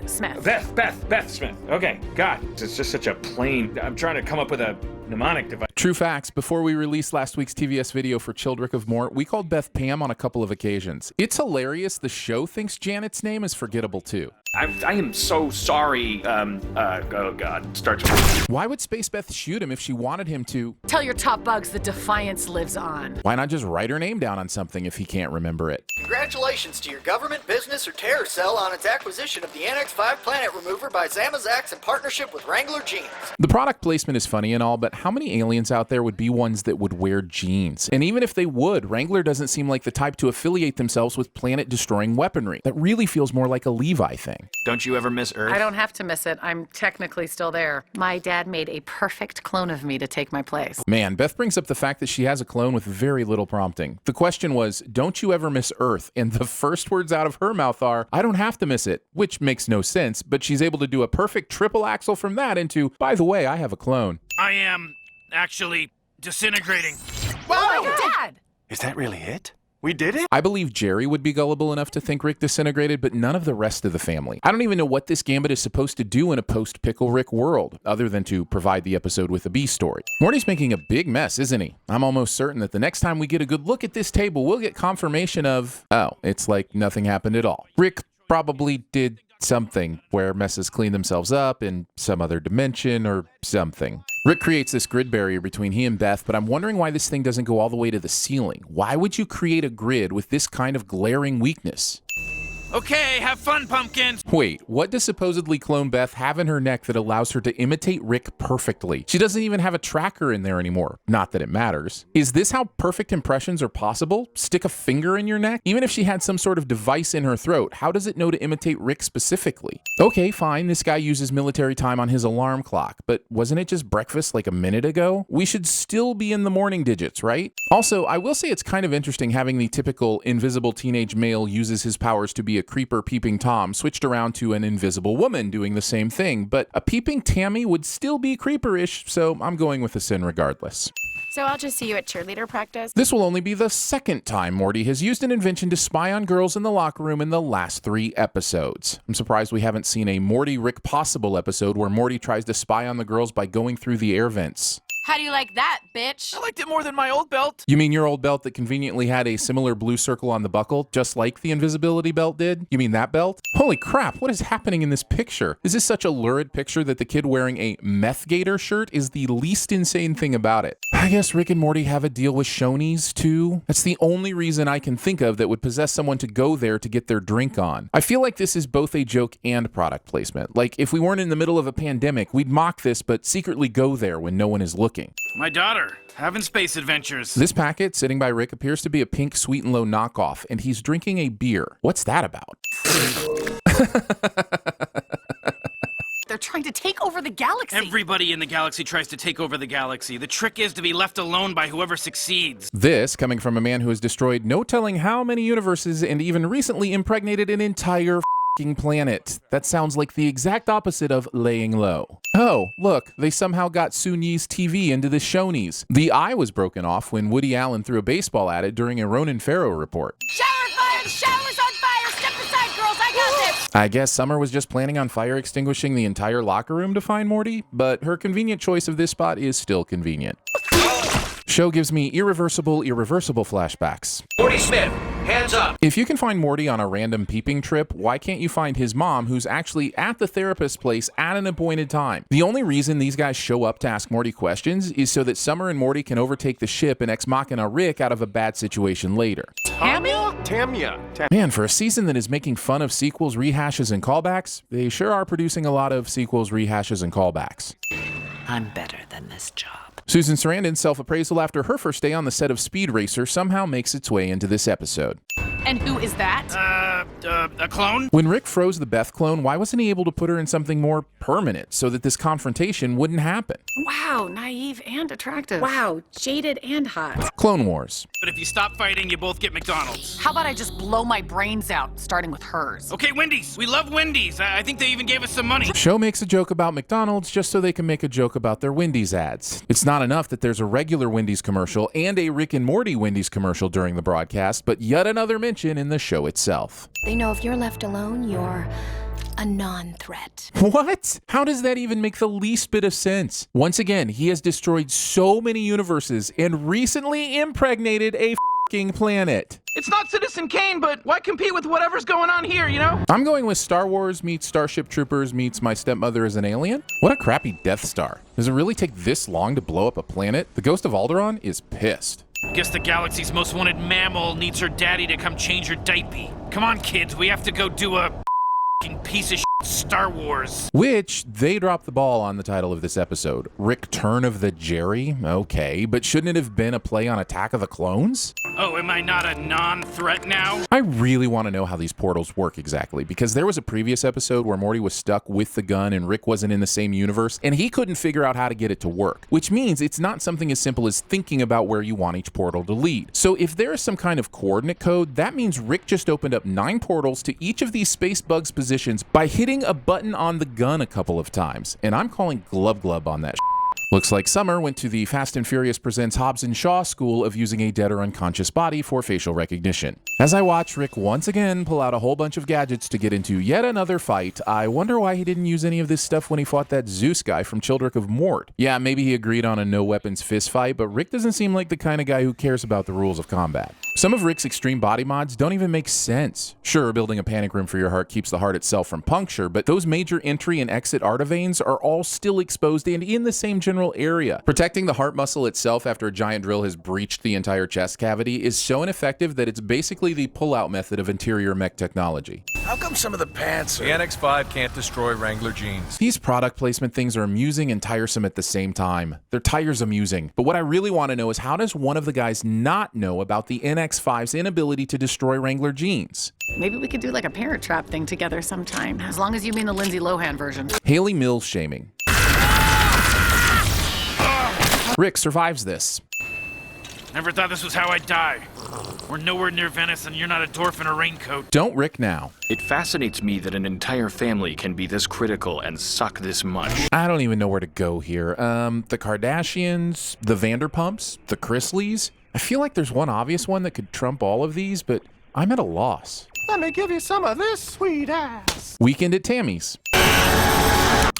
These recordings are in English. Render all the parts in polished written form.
Smith. Beth Smith. Okay, God, it's just such a plain... I'm trying to come up with a mnemonic device. True facts. Before we released last week's TVS video for Childrick of Mort, we called Beth Pam on a couple of occasions. It's hilarious the show thinks Janet's name is forgettable too. I am so sorry. Oh God, starts with... Why would Space Beth shoot him if she wanted him to? Tell your top bugs that Defiance lives on. Why not just write her name down on something if he can't remember it? Congratulations to your government, business, or terror cell on its acquisition of the Annex 5 planet remover by Zamazax in partnership with Wrangler Jeans. The product placement is funny and all, but how many aliens out there would be ones that would wear jeans? And even if they would, Wrangler doesn't seem like the type to affiliate themselves with planet-destroying weaponry. That really feels more like a Levi thing. Don't you ever miss Earth? I don't have to miss it. I'm technically still there. My dad made a perfect clone of me to take my place. Man, Beth brings up the fact that she has a clone with very little prompting. The question was, don't you ever miss Earth? And the first words out of her mouth are, I don't have to miss it, which makes no sense, but she's able to do a perfect triple axle from that into, by the way, I have a clone. I am actually disintegrating. Oh my God, Dad! Is that really it? We did it? I believe Jerri would be gullible enough to think Rick disintegrated, but none of the rest of the family. I don't even know what this gambit is supposed to do in a post-Pickle Rick world, other than to provide the episode with a B story. Morty's making a big mess, isn't he? I'm almost certain that the next time we get a good look at this table, we'll get confirmation of, oh, it's like nothing happened at all. Rick probably did something where messes clean themselves up in some other dimension or something. Rick creates this grid barrier between he and Beth, but I'm wondering why this thing doesn't go all the way to the ceiling. Why would you create a grid with this kind of glaring weakness? Okay, have fun, pumpkins. Wait, what does supposedly clone Beth have in her neck that allows her to imitate Rick perfectly? She doesn't even have a tracker in there anymore. Not that it matters. Is this how perfect impressions are possible? Stick a finger in your neck? Even if she had some sort of device in her throat, how does it know to imitate Rick specifically? Okay, fine, this guy uses military time on his alarm clock, but wasn't it just breakfast like a minute ago? We should still be in the morning digits, right? Also, I will say it's kind of interesting having the typical invisible teenage male uses his powers to be a creeper peeping Tom switched around to an invisible woman doing the same thing, but a peeping Tammy would still be creeper-ish, so I'm going with a sin regardless. So I'll just see you at cheerleader practice? This will only be the second time Morty has used an invention to spy on girls in the locker room in the last 3 episodes. I'm surprised we haven't seen a Morty Rick Possible episode where Morty tries to spy on the girls by going through the air vents. How do you like that, bitch? I liked it more than my old belt. You mean your old belt that conveniently had a similar blue circle on the buckle, just like the invisibility belt did? You mean that belt? Holy crap, what is happening in this picture? Is this such a lurid picture that the kid wearing a Meth Gator shirt is the least insane thing about it? I guess Rick and Morty have a deal with Shoney's too? That's the only reason I can think of that would possess someone to go there to get their drink on. I feel like this is both a joke and product placement. Like, if we weren't in the middle of a pandemic, we'd mock this but secretly go there when no one is looking. My daughter, having space adventures. This packet sitting by Rick appears to be a pink Sweet and Low knockoff, and he's drinking a beer. What's that about? They're trying to take over the galaxy. Everybody in the galaxy tries to take over the galaxy. The trick is to be left alone by whoever succeeds. This coming from a man who has destroyed no telling how many universes and even recently impregnated an entire planet. That sounds like the exact opposite of laying low. Oh, look, they somehow got Soon-Yi's TV into the Shoney's. The eye was broken off when Woody Allen threw a baseball at it during a Ronan Farrow report. Shower fire! The shower's on fire! Step aside, girls! I got this! I guess Summer was just planning on fire extinguishing the entire locker room to find Morty, but her convenient choice of this spot is still convenient. Show gives me irreversible flashbacks. Morty Smith, hands up. If you can find Morty on a random peeping trip, why can't you find his mom who's actually at the therapist's place at an appointed time? The only reason these guys show up to ask Morty questions is so that Summer and Morty can overtake the ship and ex machina Rick out of a bad situation later. Tamya. Man, for a season that is making fun of sequels, rehashes, and callbacks, they sure are producing a lot of sequels, rehashes, and callbacks. I'm better than this job. Susan Sarandon's self-appraisal after her first day on the set of Speed Racer somehow makes its way into this episode. And who is that? A clone? When Rick froze the Beth clone, why wasn't he able to put her in something more permanent so that this confrontation wouldn't happen? Wow, naive and attractive. Wow, jaded and hot. Clone Wars. But if you stop fighting, you both get McDonald's. How about I just blow my brains out, starting with hers? Okay, Wendy's. We love Wendy's. I think they even gave us some money. Show makes a joke about McDonald's just so they can make a joke about their Wendy's ads. It's not enough that there's a regular Wendy's commercial and a Rick and Morty Wendy's commercial during the broadcast, but yet another mention in the show itself. They know if you're left alone, you're a non-threat. What? How does that even make the least bit of sense? Once again, he has destroyed so many universes and recently impregnated a f***ing planet. It's not Citizen Kane, but why compete with whatever's going on here, you know? I'm going with Star Wars meets Starship Troopers meets My Stepmother as an Alien. What a crappy Death Star. Does it really take this long to blow up a planet? The Ghost of Alderaan is pissed. Guess the galaxy's most wanted mammal needs her daddy to come change her diaper. Come on, kids, we have to go do a piece of shit Star Wars. Which, they dropped the ball on the title of this episode. Rickturn of the Jerri? Okay, but shouldn't it have been a play on Attack of the Clones? Oh, am I not a non-threat now? I really want to know how these portals work exactly, because there was a previous episode where Morty was stuck with the gun and Rick wasn't in the same universe, and he couldn't figure out how to get it to work, which means it's not something as simple as thinking about where you want each portal to lead. So if there is some kind of coordinate code, that means Rick just opened up 9 portals to each of these space bugs positions by hitting a button on the gun a couple of times, and I'm calling glub glub on that. Looks like Summer went to the Fast and Furious Presents Hobbs and Shaw school of using a dead or unconscious body for facial recognition. As I watch Rick once again pull out a whole bunch of gadgets to get into yet another fight, I wonder why he didn't use any of this stuff when he fought that Zeus guy from Children of Mort. Yeah, maybe he agreed on a no weapons fist fight, but Rick doesn't seem like the kind of guy who cares about the rules of combat. Some of Rick's extreme body mods don't even make sense. Sure, building a panic room for your heart keeps the heart itself from puncture, but those major entry and exit arteries are all still exposed and in the same general area. Protecting the heart muscle itself after a giant drill has breached the entire chest cavity is so ineffective that it's basically the pull-out method of interior mech technology. How come some of the pants are... The NX5 can't destroy Wrangler jeans. These product placement things are amusing and tiresome at the same time. Their tire's amusing, but what I really want to know is how does one of the guys not know about the NX5's inability to destroy Wrangler jeans? Maybe we could do like a Parent Trap thing together sometime, as long as you mean the Lindsay Lohan version. Haley Mills shaming. Rick survives this. Never thought this was how I'd die. We're nowhere near Venice and you're not a dwarf in a raincoat. Don't Rick now. It fascinates me that an entire family can be this critical and suck this much. I don't even know where to go here. The Kardashians, the Vanderpumps, the Chrisleys. I feel like there's one obvious one that could trump all of these, but I'm at a loss. Let me give you some of this sweet ass. Weekend at Tammy's.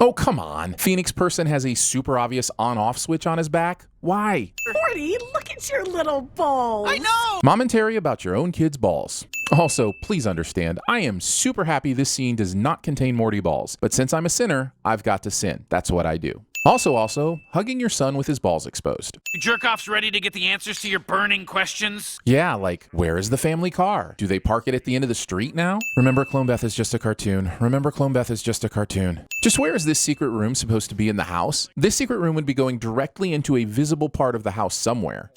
Oh, come on. Phoenix Person has a super obvious on-off switch on his back. Why? Morty, look at your little balls. I know! Momentary about your own kid's balls. Also, please understand, I am super happy this scene does not contain Morty balls, but since I'm a sinner, I've got to sin. That's what I do. Also, hugging your son with his balls exposed. You jerk-offs ready to get the answers to your burning questions? Yeah, like, where is the family car? Do they park it at the end of the street now? Remember, Clone Beth is just a cartoon. Remember, Clone Beth is just a cartoon. Just where is this secret room supposed to be in the house? This secret room would be going directly into a visible part of the house somewhere.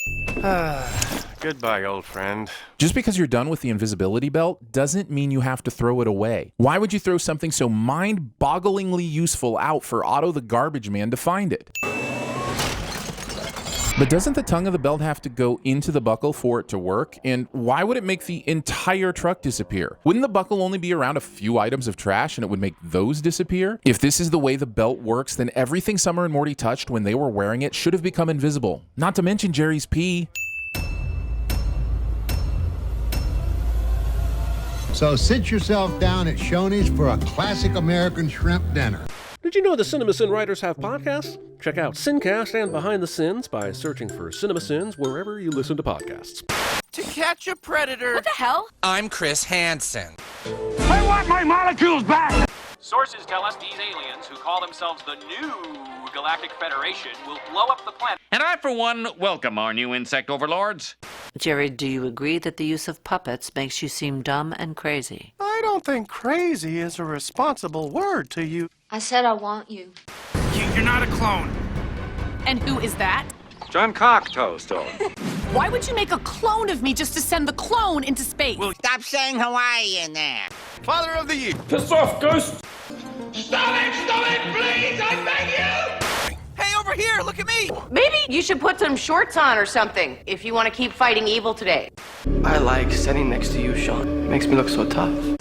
Goodbye, old friend. Just because you're done with the invisibility belt doesn't mean you have to throw it away. Why would you throw something so mind-bogglingly useful out for Otto the garbage man to find it? But doesn't the tongue of the belt have to go into the buckle for it to work? And why would it make the entire truck disappear? Wouldn't the buckle only be around a few items of trash and it would make those disappear? If this is the way the belt works, then everything Summer and Morty touched when they were wearing it should have become invisible. Not to mention Jerry's pee. So sit yourself down at Shoney's for a classic American shrimp dinner. Did you know the CinemaSin writers have podcasts? Check out Sincast and Behind the Sins by searching for CinemaSins wherever you listen to podcasts. To catch a predator. What the hell? I'm Chris Hansen. I want my molecules back! Sources tell us these aliens, who call themselves the New Galactic Federation, will blow up the planet. And I, for one, welcome our new insect overlords. Jerry, do you agree that the use of puppets makes you seem dumb and crazy? I don't think crazy is a responsible word to you. I said I want you. You're not a clone. And who is that? John Cocktoastone. Why would you make a clone of me just to send the clone into space? Well, stop saying Hawaii in there. Father of the Year. Piss off, Ghost! Stop it, please, I beg you! Hey, over here, look at me! Maybe you should put some shorts on or something, if you want to keep fighting evil today. I like sitting next to you, Sean. It makes me look so tough.